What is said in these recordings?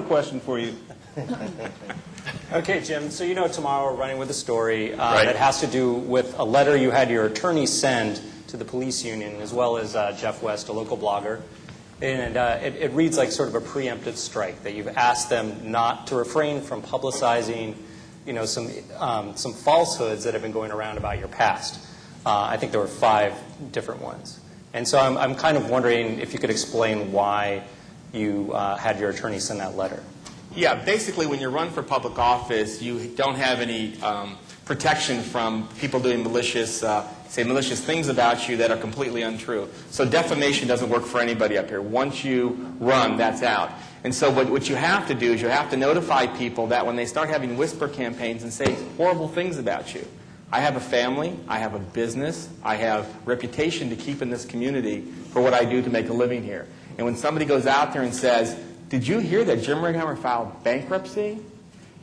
Question for you. Okay, Jim, so you know tomorrow we're running with a story that has to do with a letter you had your attorney send to the police union, as well as Jeff West, a local blogger. And it reads like sort of a preemptive strike, that you've asked them not to refrain from publicizing, some falsehoods that have been going around about your past. I think there were 5 different ones. And so I'm kind of wondering if you could explain why you had your attorney send that letter. Yeah, basically when you run for public office, you don't have any protection from people doing malicious things about you that are completely untrue. So defamation doesn't work for anybody up here. Once you run, that's out. And so what you have to do is you have to notify people that when they start having whisper campaigns and say horrible things about you. I have a family, I have a business, I have reputation to keep in this community for what I do to make a living here. And when somebody goes out there and says, did you hear that Jim Righeimer filed bankruptcy?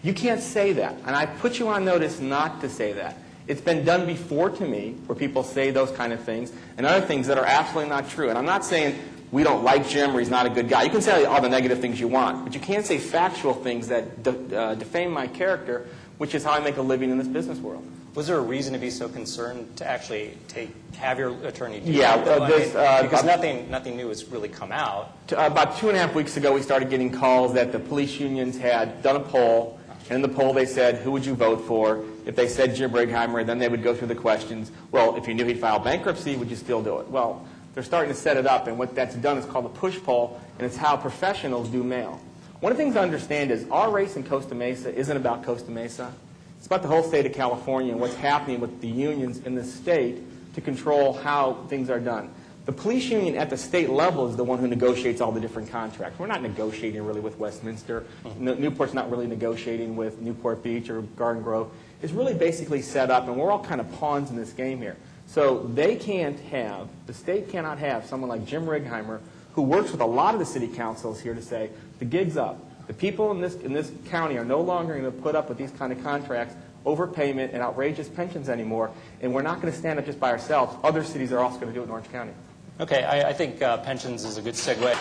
You can't say that. And I put you on notice not to say that. It's been done before to me where people say those kind of things and other things that are absolutely not true. And I'm not saying we don't like Jim or he's not a good guy. You can say all the negative things you want, but you can't say factual things that defame my character, which is how I make a living in this business world. Was there a reason to be so concerned to actually have your attorney do that? Because nothing new has really come out. About 2.5 weeks ago, we started getting calls that the police unions had done a poll, and in the poll they said, who would you vote for? If they said Jim Righeimer, then they would go through the questions. Well, if you knew he'd filed bankruptcy, would you still do it? Well, they're starting to set it up, and what that's done is called a push poll, and it's how professionals do mail. One of the things to understand is our race in Costa Mesa isn't about Costa Mesa. It's about the whole state of California and what's happening with the unions in the state to control how things are done. The police union at the state level is the one who negotiates all the different contracts. We're not negotiating really with Westminster. Newport's not really negotiating with Newport Beach or Garden Grove. It's really basically set up, and we're all kind of pawns in this game here. So the state cannot have someone like Jim Righeimer, who works with a lot of the city councils here, to say, the gig's up. The people in this county are no longer going to put up with these kind of contracts, overpayment, and outrageous pensions anymore, and we're not going to stand up just by ourselves. Other cities are also going to do it in Orange County. Okay, I think pensions is a good segue.